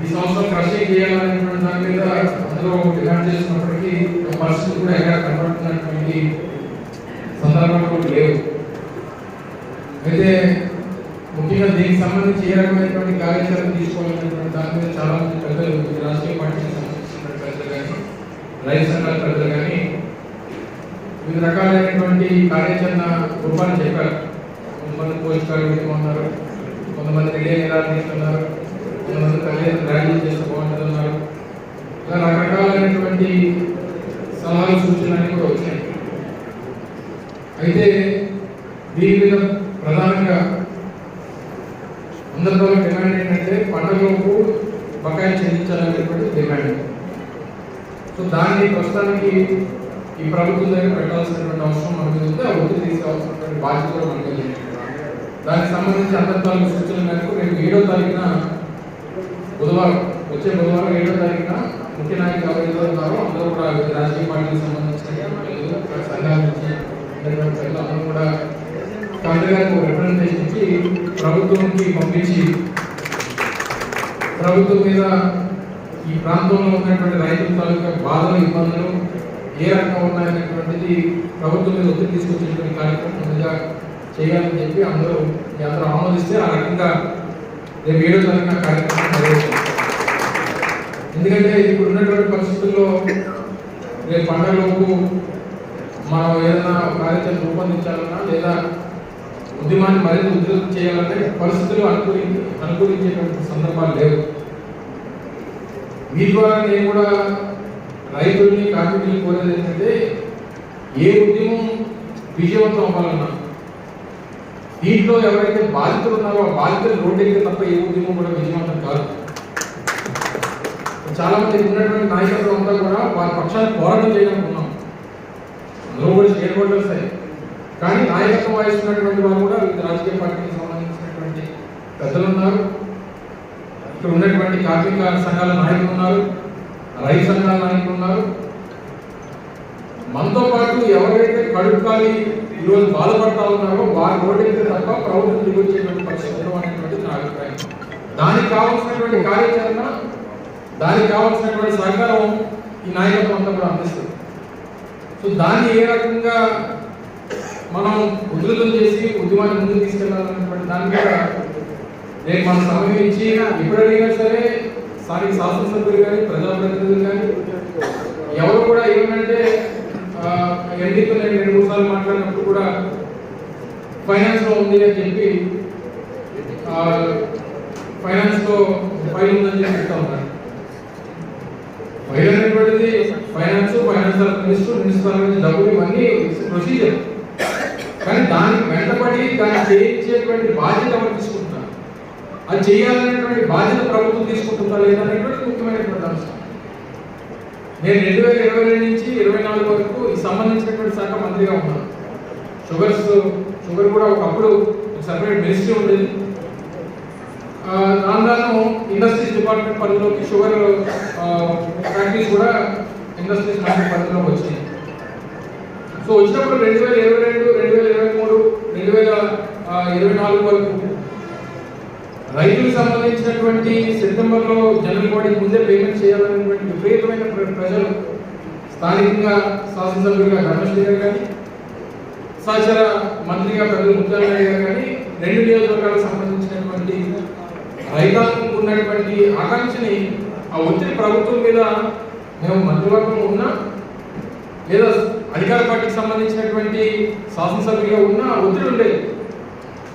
ఈ సంవత్సరం క్రషింగ్ చేయాలనేటువంటి దాని మీద అందరూ డిమాండ్ చేస్తున్నప్పటికీ పరిస్థితి కూడా ఎక్కడ కనబడుతున్నటువంటి సందర్భాలు కూడా లేవు. అయితే ముఖ్యంగా దీనికి సంబంధించి ఏ రకమైనటువంటి కార్యాచరణ తీసుకోవాలనేటువంటి దాని మీద చాలా మంది పెద్దలు, రాజకీయ పార్టీకి సంబంధించిన పెద్దలు కానీ, రైతు సంఘాల పెద్దలు కానీ వివిధ రకాలైనటువంటి కార్యాచరణ రూపాన్ని చెప్పారు. కొంతమంది పోలీస్ కార్మికులు ఉన్నారు, కొంతమంది రిలే నిరాకరిస్తున్నారు, కొంతమంది తల్లిదండ్రులు ర్యాలీ చేస్తే బాగుంటుందన్నారు. ఇలా రకరకాలైనటువంటి సలహాలు సూచనలు కూడా వచ్చాయి. అయితే దీని మీద ప్రధానంగా అందరిలో డిమాండ్ ఏంటంటే పంటలోపు బకాయి చెల్లించాలనేటువంటి డిమాండ్. సో దాన్ని ప్రస్తుతానికి ఈ ప్రభుత్వం దగ్గర పెట్టాల్సినటువంటి అవసరం మన మీద ఉంది. ఆ ఒత్తిడి తీసుకోవాల్సినటువంటి బాధ్యత కూడా మనకి ఉంది. దానికి సంబంధించి అందరి సూచనల మేరకు రేపు 7వ తారీఖున బుధవారం, వచ్చే బుధవారం 7వ తారీఖున ముఖ్య నాయకులు ఎవరైతే ఉన్నారో అందరూ కూడా రాజకీయ పార్టీకి సంబంధించిన సంఘాల నుంచి అందరూ కూడా కలెక్టర్ గారికి రిప్రజెంటేషన్ ఇచ్చి ప్రభుత్వానికి పంపించి ప్రభుత్వం మీద ఈ ప్రాంతంలో ఉన్నటువంటి రైతుల తాలూకా బాధలు, ఇబ్బందులు ఏ రకంగా ఉన్నాయనేటువంటిది ప్రభుత్వం మీద ఒత్తిడి తీసుకొచ్చేటువంటి కార్యక్రమం ముందుగా చేయాలని చెప్పి అందరూ ఆమోదిస్తే ఆ రకంగా రేపు 7వ తారీఖున కార్యక్రమం నిర్వహించారు. ఎందుకంటే ఇప్పుడు ఉన్నటువంటి పరిస్థితుల్లో రేపు పండుగలోపు మనం ఏదైనా కార్యాచరణ రూపొందించాలన్నా లేదా ఉద్యమాన్ని మరింత ఉధృతం చేయాలంటే పరిస్థితులు అనుకూలించేటువంటి సందర్భాలు లేవు. మీ ద్వారా నేను కూడా రైతుల్ని, కార్మికుల్ని కోరేది ఏంటంటే ఏ ఉద్యమం విజయవంతం అవ్వాలన్నా దీంట్లో ఎవరైతే బాధితులు ఉన్నారో ఆ బాధితులు రోడ్డెక్కితే తప్ప ఏ ఉద్యమం కూడా విజయవంతం కాదు. చాలా మంది ఉన్నటువంటి నాయకత్వం అంతా కూడా వారి పక్షాన్ని పోరాటం చేయడానికి ఉన్నాం. అందులో కూడా షేర్ హోల్డర్స్ కానీ నాయకత్వం వహిస్తున్నటువంటి వారు కూడా వివిధ రాజకీయ పార్టీకి సంబంధించినటువంటి పెద్దలు ఉన్నారు. ఇక్కడ ఉన్నటువంటి కార్మిక సంఘాల నాయకులు ఉన్నారు, రైతు సంఘాల నాయకులు ఉన్నారు. మనతో పాటు ఎవరైతే కడుపుకాలి ఈరోజు బాధపడతా ఉన్నారో వారి రోడ్డెక్కితే తప్ప ప్రభుత్వం దిగొచ్చేటువంటి పరిస్థితులు అనేటువంటిది నా అభిప్రాయం. దానికి కావాల్సినటువంటి కార్యాచరణ, దానికి కావాల్సినటువంటి సహకారం ఈ నాయకత్వం అంతా కూడా అందిస్తుంది. సో దాన్ని ఏ రకంగా మనం ఉధృతం చేసి ఉద్యమాన్ని ముందుకు తీసుకెళ్లాలన్నటువంటి దాన్ని కూడా రేపు మనం సమయం ఇచ్చి ఎప్పుడైనా సరే స్థానిక శాసనసభ్యులు కానీ, ప్రజాప్రతినిధులు కానీ ఎవరు కూడా ఏమంటే ఎన్నికలు నేను 2-3 సార్లు మాట్లాడినప్పుడు కూడా ఫైనాన్స్ లో ఉంది అని చెప్పి ఫైనాన్స్ లో ఫైల్ ఉందని చెప్పి చెప్తా ఉన్నారు. ఫైల్ అనేటువంటిది ఫైనాన్షియల్ మినిస్టర్ నుంచి డబ్బులు ఇవన్నీ ప్రొసీజర్. కానీ దానికి వెంటబడి దాన్ని చేయించేటువంటి బాధ్యత ఎవరు తీసుకుంటున్నారు, అది చేయాలనేటువంటి బాధ్యత ప్రభుత్వం తీసుకుంటుందా లేదనేటువంటి ముఖ్యమైనటువంటి అంశం. నేను 2022 నుంచి 2024 వరకు ఈ సంబంధించినటువంటి శాఖ మంత్రిగా ఉన్నాను. షుగర్ కూడా ఒకప్పుడు సపరేట్ మినిస్ట్రీ ఉండేది. రాను ఇండస్ట్రీస్ డిపార్ట్మెంట్ పరిధిలోకి షుగర్ ఫ్యాక్టరీస్ కూడా ఇండస్ట్రీస్ పరిధిలోకి వచ్చింది. సో వచ్చినప్పుడు 2022, 2023, 2024 వరకు రైతులకు సంబంధించినటువంటి సెప్టెంబర్లో జనరల్ బాడీకి ముందే పేమెంట్ చేయాలనేటువంటి విపరీతమైన ప్రజలు స్థానికంగా శాసనసభ్యులుగా ధర్మశ్రీ గారు కానీ, సహచర మంత్రిగా పెద్దలు ముత్యాలనాయుడు గారు కానీ 2 నియోజకవర్గాలకు సంబంధించినటువంటి రైతాంగం ఉన్నటువంటి ఆకాంక్షని ఆ ఒత్తిడి ప్రభుత్వం మీద మేము మంత్రివర్గం ఉన్నా లేదా అధికార పార్టీకి సంబంధించినటువంటి శాసనసభ్యులుగా ఉన్న ఒత్తిడి ఉండేది.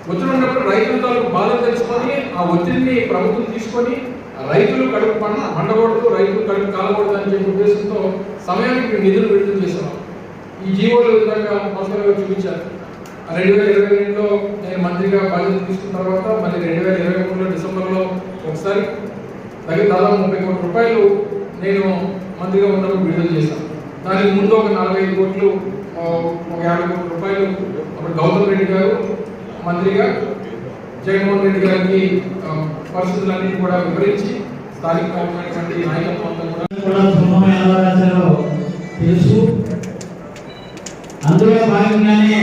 ఒత్తిడి ఉన్నప్పుడు రైతుల తాలూకు బాధలు తెలుసుకొని ఆ ఒత్తిడిని ప్రభుత్వం తీసుకొని రైతులు కడుపు పండకూడదు, రైతులు కడుపు కాలకూడదు అని చెప్పి ఉద్దేశంతో సమయానికి నిధులు విడుదల చేస్తున్నాం. ఈ జీవోలు విధంగా మోసంగా చూపించారు. 2022లో నేను మంత్రిగా బాధ్యత తీసుకున్న తర్వాత మళ్ళీ 2023లో డిసెంబర్లో ఒకసారి దాదాపు 30 కోట్ల రూపాయలు నేను మంత్రిగా ఉన్నప్పుడు విడుదల చేశాను. దానికి ముందు ఒక 45 కోట్లు, ఒక 50 కోట్ల రూపాయలు అప్పుడు గౌతమ్ రెడ్డి గారు మంత్రిగా జగన్మోహన్ రెడ్డి గారికి పరిస్థితులన్నింటినీ కూడా వివరించి స్థానికంగా ఉన్నటువంటి నాయకత్వం తెలుసు. అందులో భాగంగానే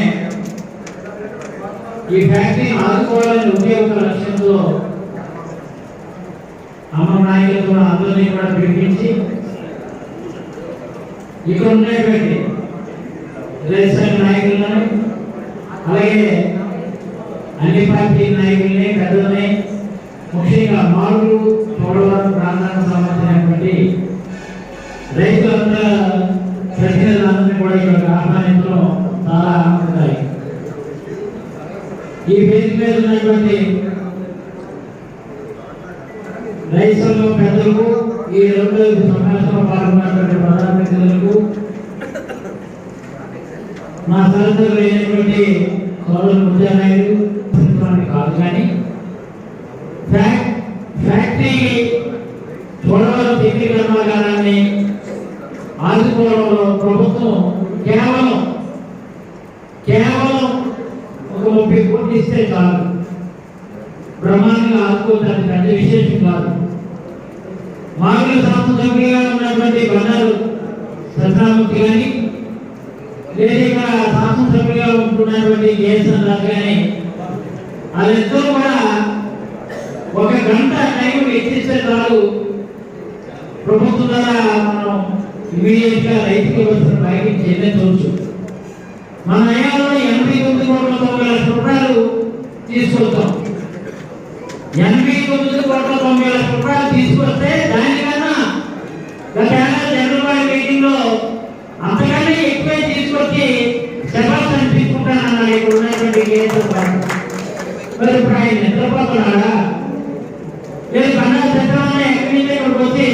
ఈ ఫ్యాక్టరీని ఆదుకోవాలని ఒకే ఒక లక్ష్యంతో అమర నాయకులతో అందరినీ కూడా పిలిపించి ఇక్కడ ఉండేటువంటి రైతు సంఘ నాయకులను అలాగే అన్ని పార్టీ నాయకుల్ని పెద్దలని ముఖ్యంగా మామూలు పోలవరం ప్రాంతానికి సంబంధించినటువంటి రైతులంతా ప్రతినిధులందరినీ కూడా ఇక్కడ ఆహ్వానించడం చాలా ఆనందదాయి. ఈ వేదిక మీద ఉన్నటువంటి రైతులు పెద్దలకు ఈ 2 రోజుల సమావేశంలో పాల్గొన్నటువంటి ప్రధాన ప్రతినిధులకు మా సహచరులు అయినటువంటి సోదరులు ముద్దానాయుడు కాదు కానీ ఫ్యాక్టరీ పోలవరం శక్తి కర్మాగారాన్ని ఆదుకోవడంలో ప్రభుత్వం కేవలం ఒక 30 కోట్లు ఇస్తే చాలు, బ్రహ్మాండంగా ఆదుకోవడానికి పెద్ద విశేషం కాదు. మామూలు శాసనసభ్యులుగా ఉన్నటువంటి బండారు సత్యనారాయణమూర్తి కానీ లేదా ఇక్కడ శాసనసభ్యులుగా ఉంటున్నటువంటి కేఎస్ఎన్ రాజు కానీ వాళ్ళిద్దరూ కూడా 1 గంట టైం ఇచ్చిస్తే చాలు, ప్రభుత్వం ద్వారా మనం ఇమీడియట్ గా రైతుకి వచ్చిన బయటికి చెల్లించవచ్చు. మన నయాల్లో 89,90,00,000 రూపాయలు తీసుకొస్తాం. 89,90,00,000 రూపాయలు తీసుకొస్తే దానికన్నా గత జనరల్ బాడీ మీటింగ్ లో అంతకన్నా ఎక్కువే తీసుకొచ్చి శబాష్ అనిపించుకుంటానన్నాడు ఇక్కడ ఉన్నటువంటి కేసీఆర్. మరి ఇప్పుడు ఆయన నిద్రపోతున్నాడా లేదు బండారు సత్యనారాయణ ఎక్కడి నుంచి ఇక్కడికి వచ్చి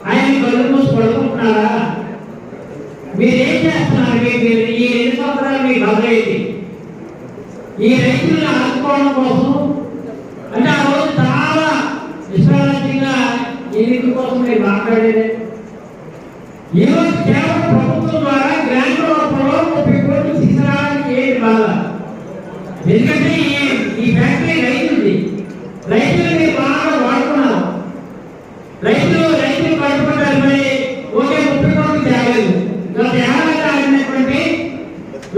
ఆయన కళ్ళు మూసి పడుకుంటున్నారా? మీరేం చేస్తున్నారు? మీరు ఈ 2 సంవత్సరాలు మీకు అర్థమైంది ఈ రైతులను ఆదుకోవడం కోసం. అంటే ఆ రోజు చాలా విశ్వాసంగా ఈ నిధి కోసం మీరు మాట్లాడేది. ఈరోజు కేవలం ప్రభుత్వం ద్వారా గ్రాంట్ రూపంలో 30 కోట్లు తీసుకురావడానికి ఏంటి బాధ? ఎందుకంటే ఈ ఫ్యాక్టరీ రైతులు మీరు బాగా వాడుకున్నారు. రైతులు పడుకుంటారు. మరి ఓకే 30 కోట్లు తేగలేదు. గత ఏడాది ఆడినటువంటి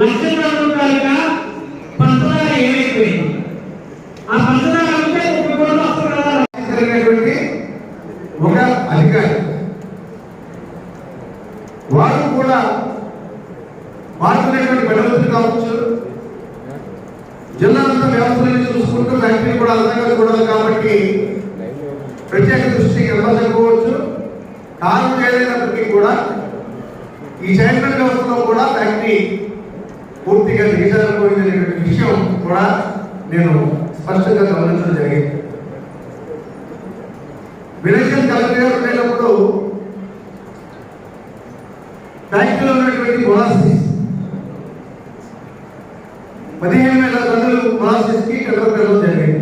లక్షల రూపాయలుగా పంచదార ఏమైపోయింది? ఆ పంచదార అంటే 30 కోట్లు వస్తున్నటువంటి ఒక అధికారి వారు కూడా వాడుతున్నటువంటి బెడవలు కావచ్చు, జిల్లా అంతా వ్యవస్థలను చూసుకుంటూ ఫ్యాక్టరీ కూడా అందంగా చూడాలి కాబట్టి ప్రత్యేక దృష్టి ఇవ్వకపోవచ్చు. కారణం ఏదైనప్పటికీ కూడా ఈ చైర్మన్ వ్యవస్థలో కూడా ఫ్యాక్టరీ పూర్తిగా దిగజారిపోయిందనేటువంటి విషయం కూడా నేను స్పష్టంగా గమనించడం జరిగింది. విలేషన్ కలెక్టర్ ఉండేటప్పుడు ఫ్యాక్టరీలో ఉన్నటువంటి మొలాసిస్ 15,000 టన్నులు మొలాసిస్ కి టెండర్ పెట్టడం జరిగింది.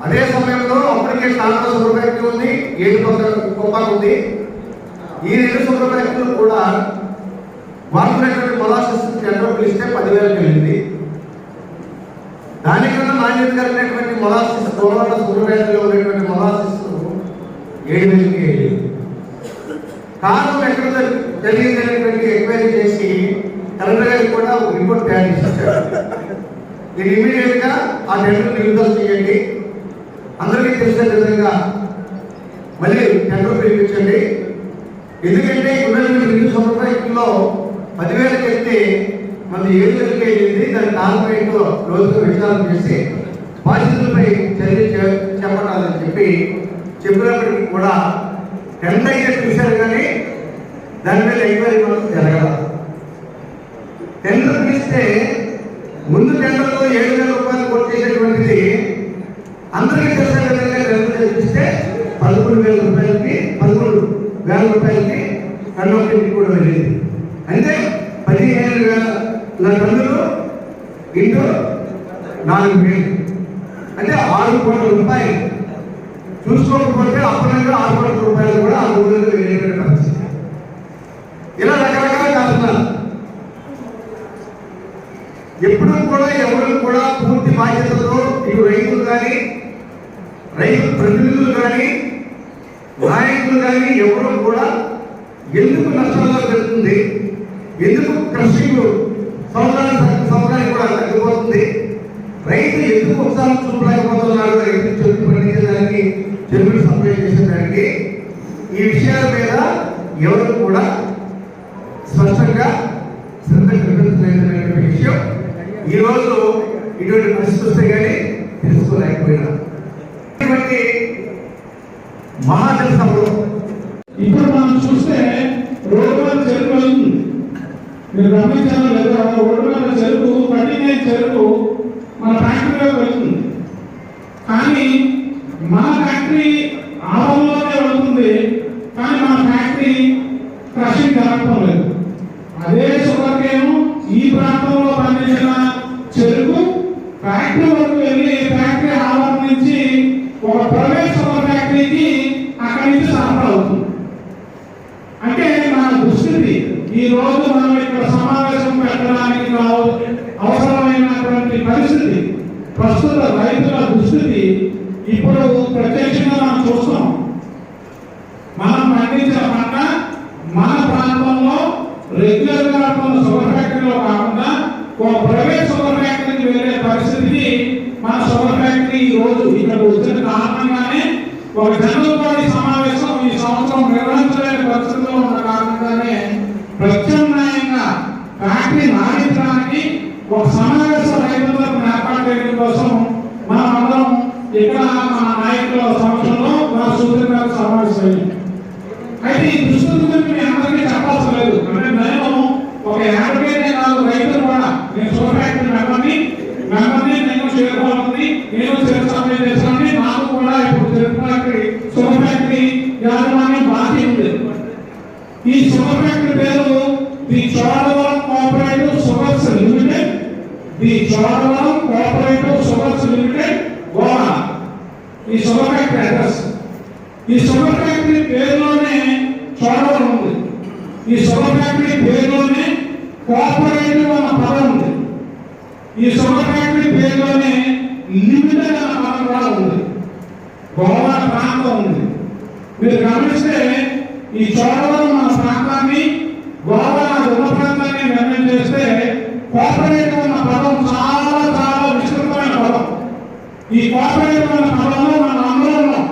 అదే సమయంలో అప్పటికే టాటా షుగర్ ఫ్యాక్టరీ ఉంది, 7 కుప్పలు ఉంది. ఈ 2 షుగర్ ఫ్యాక్టరీలు కూడా వాడుతున్నటువంటి మొలాసిస్ టెండర్ పిలిస్తే 10,000 వెళ్ళింది. దానికన్నా నాణ్యత కలిగినటువంటి మొలాసిస్ పోలవరం షుగర్ ఫ్యాక్టరీలో ఉన్నటువంటి మొలాసిస్ 7,000కి వెళ్ళింది. కారణం ఎక్కడ తెలియదనేటువంటి ఎంక్వైరీ చేసి కలెక్టర్ గారికి కూడా ఒక రిపోర్ట్ తయారు చేశారు. మీరు ఇమీడియట్ గా ఆ టెండర్ నిలుదల చేయండి, అందరికీ తెలిసిన విధంగా మళ్ళీ టెండర్ పిలిపించండి. ఎందుకంటే ఉన్నటువంటి 2 సంవత్సరాల్లో 10,000కి వెళ్తే మన 7,000కి వెళ్ళింది. దాని కారణం ఏంటో రోజుగా విచారణ చేసి బాధ్యతలపై చర్య చెప్పాలని చెప్పినప్పటికీ కూడా టెండర్ అయితే చూశారు కానీ దాని మీద ఎంక్వైరీ మాత్రం జరగదు. టెండర్ పిలిస్తే ముందు టెండర్లో 7,000 రూపాయలు కొట్టేసేటువంటిది అందరికీ తెలిసే విధంగా టెండర్ చేపిస్తే 11,000 రూపాయలకి 11,000 రూపాయలకి టెండర్ కూడా వెళ్ళింది. అంటే 15,000 టన్నులు ఇంటూ 4,000 అంటే 6 కోట్ల రూపాయలు. చూసుకోకపోతే అప్పటికే 6 కోట్ల రూపాయలు కూడా ఆ ఊళ్ళో వెళ్ళేటువంటి పరిస్థితి. ఇలా రకరకాల కారణాలు. ఎప్పుడు కూడా ఎవరు కూడా పూర్తి బాధ్యతతో ఇటు రైతులు కానీ రైతు ప్రతినిధులు కానీ నాయకులు కానీ ఎవరు కూడా ఎందుకు నష్టాల్లో పెడుతుంది, ఎందుకు కృషికు సంవత్సరానికి కూడా తగ్గిపోతుంది, రైతు ఎందుకు ఉత్సాహం చూపలేకపోతున్నాడు రైతు చెట్టు పండించడానికి ఎవరు కూడా స్పష్టంగా శ్రద్ధ చూపించలేదనే విషయం ఈరోజు ఇటువంటి పరిస్థితి వస్తే కానీ తెలుసుకోలేకపోయినా ఇటువంటి మహాజన సభలో ఇప్పుడు మనం చూస్తే రోడ్డు మీద చెరుకు వెళ్తుంది. మీరు గమనించాలో లేదా, రోడ్డు మీద చెరుకు, కఠిన చెరుకు మన ఫ్యాక్టరీలోకి వెళ్తుంది. కానీ మన ఫ్యాక్టరీ ఆరంలోనే వెళ్తుంది, కానీ మన ఫ్యాక్టరీ క్రషింగ్ జరగడం లేదు. అదే షుగర్ కేను ఈ ప్రాంతంలో పండించిన చెరుకు ఫ్యాక్టరీ వరకు వెళ్ళి ఫ్యాక్టరీ ఆవరణ నుంచి ఒక ప్రైవేట్ షుగర్ ఫ్యాక్టరీకి అక్కడి నుంచి సరఫరా అవుతుంది. అంటే మన దుస్థితి ఈ రోజు మనం ఇక్కడ సమావేశం పెట్టడానికి అవసరమైనటువంటి పరిస్థితి, ప్రస్తుత రైతుల దుస్థితి ఇప్పుడు ప్రత్యక్షంగా మనం చూస్తాం. మనం పండించిన పంట మన ప్రాంతంలో రెగ్యులర్ గా ఉన్న షుగర్ ఫ్యాక్టరీలో కాకుండా ఒక ప్రైవేట్ షుగర్ ఫ్యాక్టరీకి వెళ్ళే పరిస్థితికి మన షుగర్ ఫ్యాక్టరీ ఈ రోజు ఇక్కడ వచ్చిన కారణంగానే ఒక జనరల్ బాడీ సమావేశం ఈ సంవత్సరం నిర్వహించలేని పరిస్థితిలో ఉన్న కారణంగానే ప్రత్యామ్నాయంగా ఫ్యాక్టరీ నాటించడానికి ఒక సమావేశ రైతులకు ఏర్పాటు చేయడం కోసం మనం అందరం ఇక్కడ మన నాయకుల సమక్షంలో మన సూచన సమావేశం. అయితే ఈ దుస్థితి గురించి మీ అందరికీ చెప్పాల్సి లేదు. అంటే నేను ఒక యాభైనే కాదు, రైతులు కూడా నేను షుగర్ ఫ్యాక్టరీ మెంబర్ని నేను చేరుకోవాలని నేను చేరుకోవాలని చేస్తాను. నాకు కూడా ఇప్పుడు షుగర్ ఫ్యాక్టరీ యాజమాన్యం బాకీ ఉంది. ఈ షుగర్ ఫ్యాక్టరీ పేరు the Chodavaram cooperative sugars limited, the Chodavaram cooperative sugars limited Goa. ఈ షుగర్ ఫ్యాక్టరీ అడ్రస్, ఈ షుగర్ ఫ్యాక్టరీ పేరులోనే చోడవరం ఉంది. ఈ షుగర్ ఫ్యాక్టరీ పేరులోనే కోఆపరేటివ్ అన్న పదం ఉంది. ఈ షుగర్ ఫ్యాక్టరీ పేరులోనే లిమిటెడ్ అన్న పదం కూడా ఉంది. గోవా ప్రాంతం ఉంది. మీరు గమనిస్తే ఈ చోడవరం మన ప్రాంతాన్ని, గోవా ఉన్న ప్రాంతాన్ని నిర్ణయం చేస్తే కోఆపరేటివ్ అన్న పదం చాలా చాలా విస్తృతమైన పదం. ఈ కోఆపరేటివ్ అన్న పదంలో మన అందరం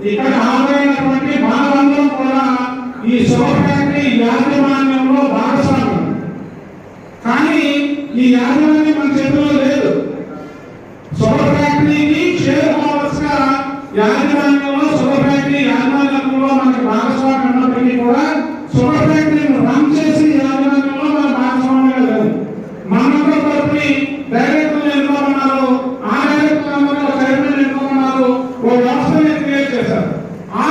ఇక్కడ హాజరైనటువంటి మానవందరం కూడా ఈ షుగర్ ఫ్యాక్టరీ యాజమాన్యంలో భాగస్వామ్యం. కానీ ఈ యాజమాన్యం మన చేతిలో లేదు. షుగర్ ఫ్యాక్టరీకి షేర్ హోల్డర్స్ గా యాజమాన్యంలో షుగర్ ఫ్యాక్టరీ యాజమాన్యంలో మనకి భాగస్వామ్యం ఉన్నప్పటికీ కూడా షుగర్ ఫ్యాక్టరీని రన్ చేసి యాజమాన్యంలో మన భాగస్వామ్యం లేదు. మనందరూ తరపుని డైరెక్టర్లు ఎన్నుకోమన్నారు, ఆ డైరెక్టర్లందరూ చైర్మన్ ఎన్నుకోమన్నారు, ఓ వ్యవస్థని క్రియేట్ చేశారు. ఆ